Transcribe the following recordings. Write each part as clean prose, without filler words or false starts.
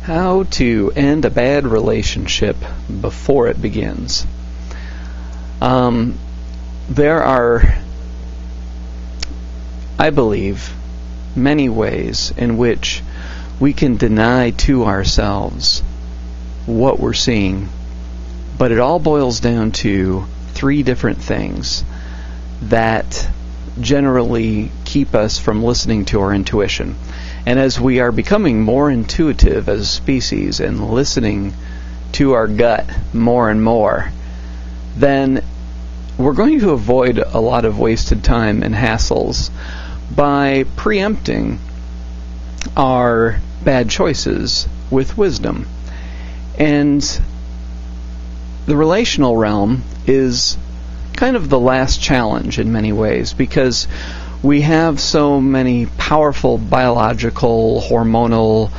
How to end a bad relationship before it begins. There are, I believe, many ways in which we can deny to ourselves what we're seeing, but it all boils down to three different things that generally keep us from listening to our intuition. And as we are becoming more intuitive as a species and listening to our gut more and more, then we're going to avoid a lot of wasted time and hassles by preempting our bad choices with wisdom. And the relational realm is kind of the last challenge in many ways, because we have so many powerful biological, hormonal,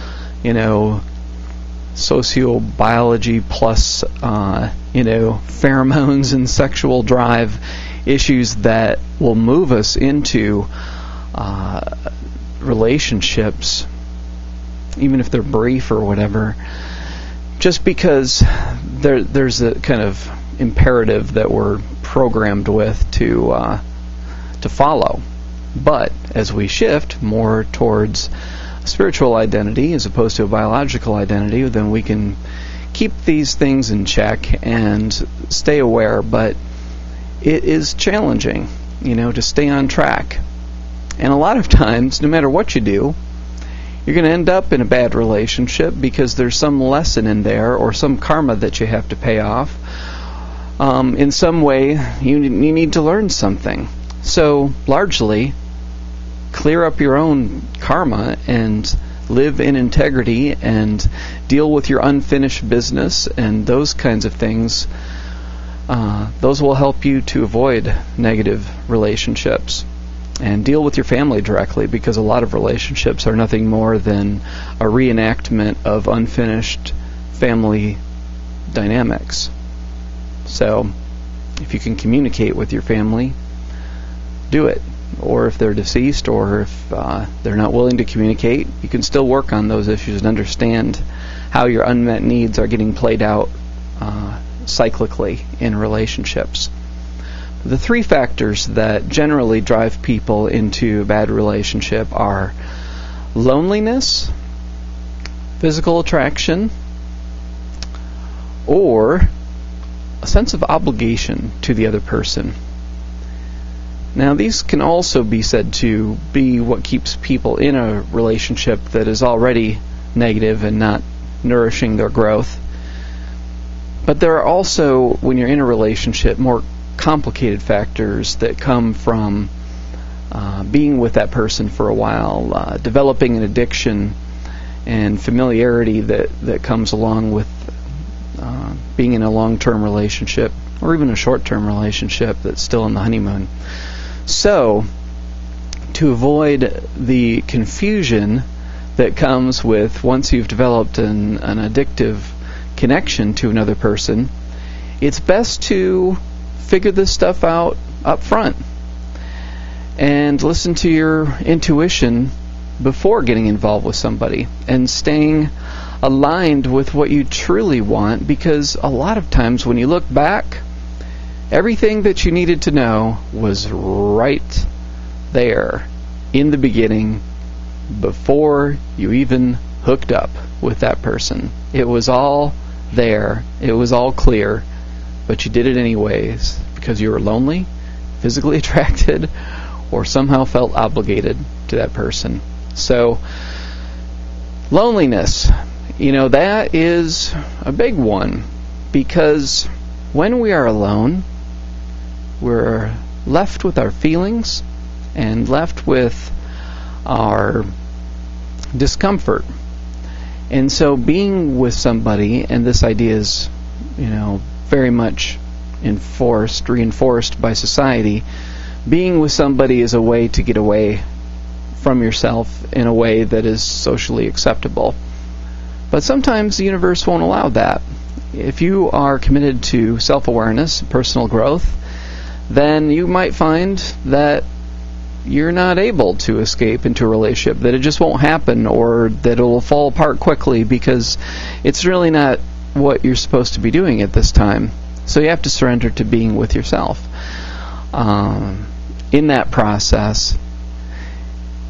sociobiology plus, pheromones and sexual drive issues that will move us into relationships, even if they're brief or whatever, just because there's a kind of imperative that we're programmed with to follow. But as we shift more towards a spiritual identity as opposed to a biological identity, then we can keep these things in check and stay aware. But it is challenging, to stay on track. And a lot of times, no matter what you do, you're going to end up in a bad relationship because there's some lesson in there or some karma that you have to pay off. In some way, you need to learn something. So, largely, clear up your own karma and live in integrity and deal with your unfinished business and those kinds of things. Those will help you to avoid negative relationships and deal with your family directly, because a lot of relationships are nothing more than a reenactment of unfinished family dynamics. So, if you can communicate with your family, do it. Or if they're deceased, or if they're not willing to communicate, you can still work on those issues and understand how your unmet needs are getting played out cyclically in relationships. The three factors that generally drive people into a bad relationship are loneliness, physical attraction, or a sense of obligation to the other person. Now, these can also be said to be what keeps people in a relationship that is already negative and not nourishing their growth. But there are also, when you're in a relationship, more complicated factors that come from being with that person for a while, developing an addiction and familiarity that comes along with being in a long-term relationship, or even a short-term relationship that's still in the honeymoon. So, to avoid the confusion that comes with once you've developed an addictive connection to another person, it's best to figure this stuff out up front and listen to your intuition before getting involved with somebody and staying aligned with what you truly want, because a lot of times when you look back, everything that you needed to know was right there in the beginning before you even hooked up with that person. It was all there. It was all clear, but you did it anyways because you were lonely, physically attracted, or somehow felt obligated to that person. So, loneliness, that is a big one, because when we are alone, we're left with our feelings and left with our discomfort. And so being with somebody, and this idea is, very much reinforced by society, being with somebody is a way to get away from yourself in a way that is socially acceptable. But sometimes the universe won't allow that. If you are committed to self-awareness, personal growth, then you might find that you're not able to escape into a relationship, that it just won't happen, or that it'll fall apart quickly because it's really not what you're supposed to be doing at this time. So you have to surrender to being with yourself. In that process,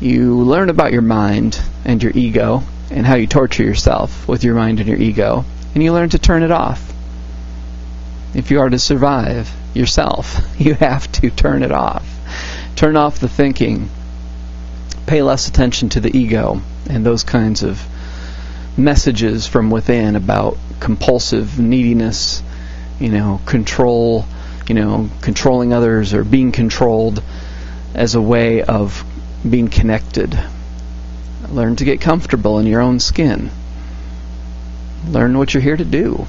you learn about your mind and your ego and how you torture yourself with your mind and your ego, and you learn to turn it off. If you are to survive yourself, you have to turn it off. Turn off the thinking. Pay less attention to the ego and those kinds of messages from within about compulsive neediness, control, controlling others or being controlled as a way of being connected. Learn to get comfortable in your own skin. Learn what you're here to do.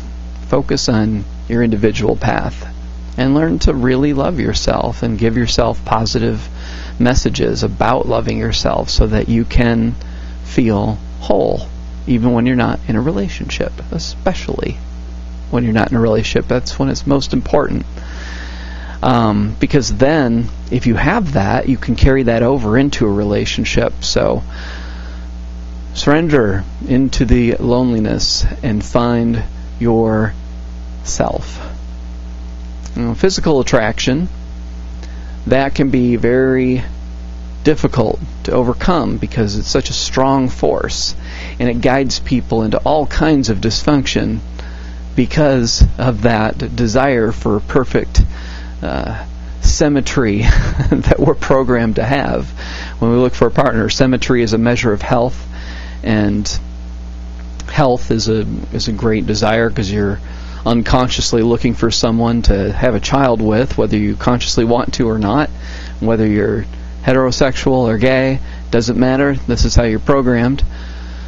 Focus on your individual path. And learn to really love yourself and give yourself positive messages about loving yourself so that you can feel whole, even when you're not in a relationship. Especially when you're not in a relationship. That's when it's most important. Because then, if you have that, you can carry that over into a relationship. So, surrender into the loneliness and find yourself. Physical attraction, that can be very difficult to overcome because it's such a strong force, and it guides people into all kinds of dysfunction because of that desire for perfect symmetry that we're programmed to have. When we look for a partner, symmetry is a measure of health, and health is a great desire because you're unconsciously looking for someone to have a child with, whether you consciously want to or not. Whether you're heterosexual or gay, doesn't matter. This is how you're programmed.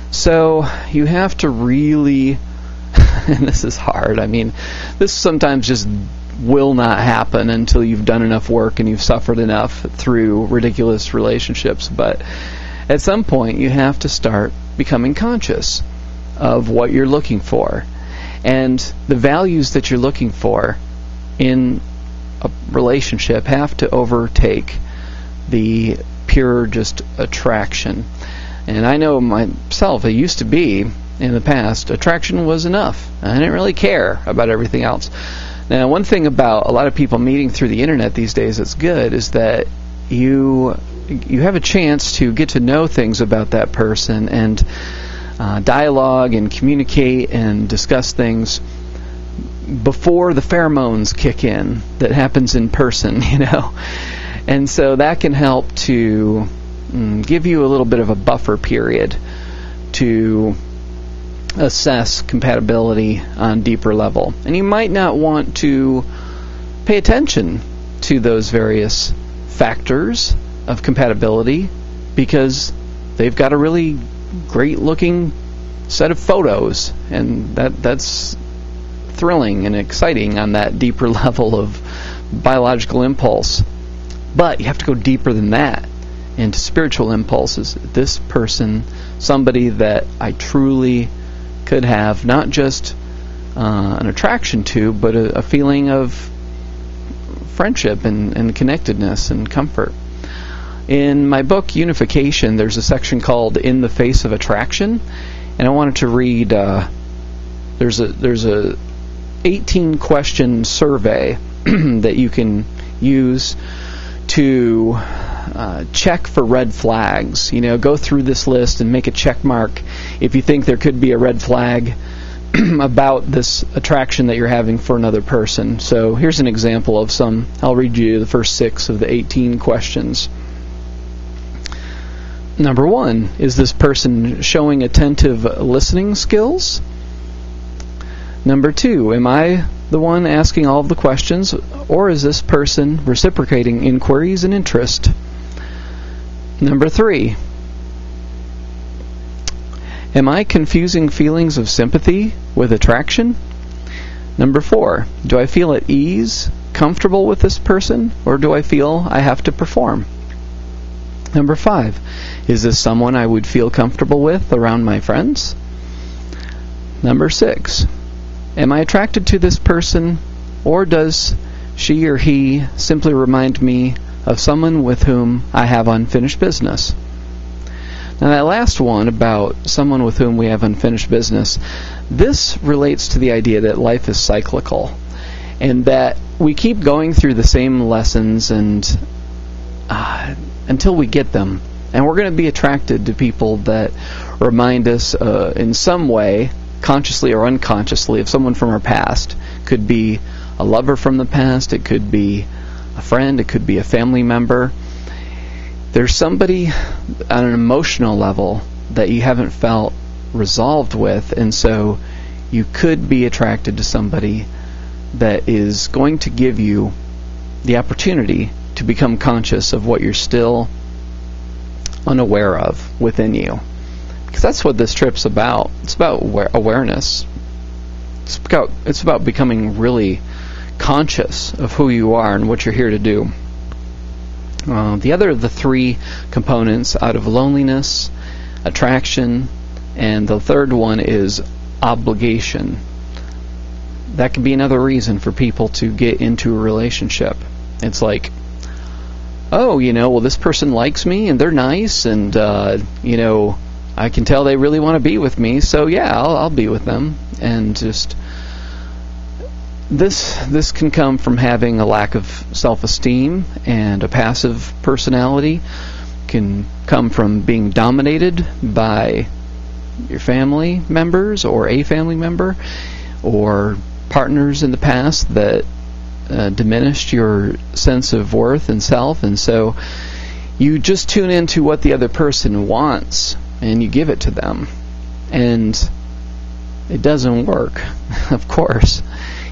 So you have to really, and this is hard, this sometimes just will not happen until you've done enough work and you've suffered enough through ridiculous relationships. But at some point you have to start becoming conscious of what you're looking for. And the values that you're looking for in a relationship have to overtake the pure just attraction. And I know myself, it used to be, in the past, attraction was enough. I didn't really care about everything else. Now, one thing about a lot of people meeting through the internet these days that's good is that you have a chance to get to know things about that person and dialogue and communicate and discuss things before the pheromones kick in that happens in person, And so that can help to give you a little bit of a buffer period to assess compatibility on a deeper level. And you might not want to pay attention to those various factors of compatibility because they've got a really great looking set of photos, and that's thrilling and exciting on that deeper level of biological impulse. But you have to go deeper than that into spiritual impulses. This person, somebody that I truly could have not just an attraction to, but a feeling of friendship and connectedness and comfort. In my book, Unification, there's a section called In the Face of Attraction, and I wanted to read, there's a 18-question survey that you can use to check for red flags. Go through this list and make a check mark if you think there could be a red flag about this attraction that you're having for another person. So here's an example of some. I'll read you the first 6 of the 18 questions. Number 1, is this person showing attentive listening skills? Number 2, am I the one asking all of the questions, or is this person reciprocating inquiries and interest? Number 3, am I confusing feelings of sympathy with attraction? Number 4, do I feel at ease, comfortable with this person, or do I feel I have to perform? Number 5, is this someone I would feel comfortable with around my friends? Number 6, am I attracted to this person, or does she or he simply remind me of someone with whom I have unfinished business. Now that last one about someone with whom we have unfinished business, this relates to the idea that life is cyclical and that we keep going through the same lessons and until we get them. And we're going to be attracted to people that remind us in some way, consciously or unconsciously, of someone from our past. Could be a lover from the past, it could be a friend, it could be a family member. There's somebody on an emotional level that you haven't felt resolved with, and so you could be attracted to somebody that is going to give you the opportunity to become conscious of what you're still unaware of within you. Because that's what this trip's about. It's about awareness. It's about becoming really conscious of who you are and what you're here to do. The other of the three components out of loneliness, attraction, and the third one is obligation. That could be another reason for people to get into a relationship. It's like, oh, well, this person likes me and they're nice and, I can tell they really want to be with me, so yeah, I'll be with them. And just this can come from having a lack of self-esteem and a passive personality. Can come from being dominated by your family members or a family member or partners in the past that diminished your sense of worth and self, and so you just tune into what the other person wants and you give it to them, and it doesn't work. Of course,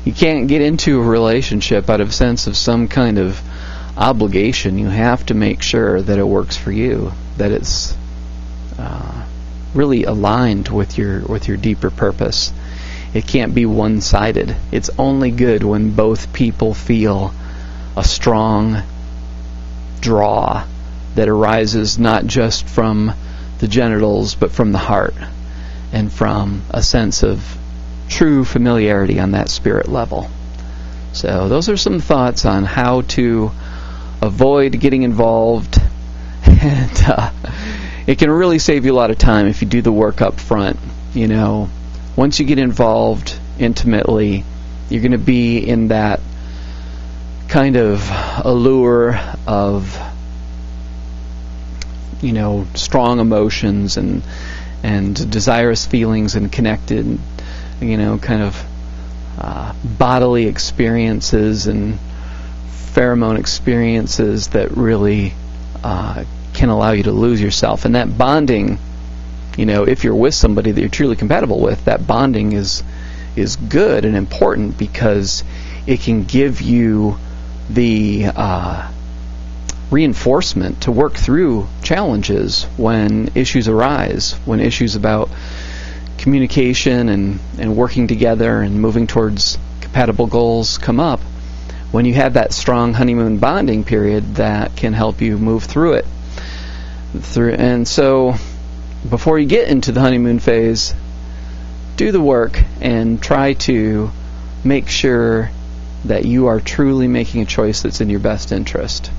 you can't get into a relationship out of sense of some kind of obligation. You have to make sure that it works for you, that it's really aligned with your deeper purpose. It can't be one-sided. It's only good when both people feel a strong draw that arises not just from the genitals but from the heart and from a sense of true familiarity on that spirit level. So those are some thoughts on how to avoid getting involved, and it can really save you a lot of time if you do the work up front. Once you get involved intimately, you're going to be in that kind of allure of, strong emotions and desirous feelings and connected, kind of bodily experiences and pheromone experiences that really can allow you to lose yourself. And that bonding, if you're with somebody that you're truly compatible with, that bonding is good and important because it can give you the reinforcement to work through challenges when issues arise, when issues about communication and working together and moving towards compatible goals come up. When you have that strong honeymoon bonding period, that can help you move through it. And so before you get into the honeymoon phase, do the work and try to make sure that you are truly making a choice that's in your best interest.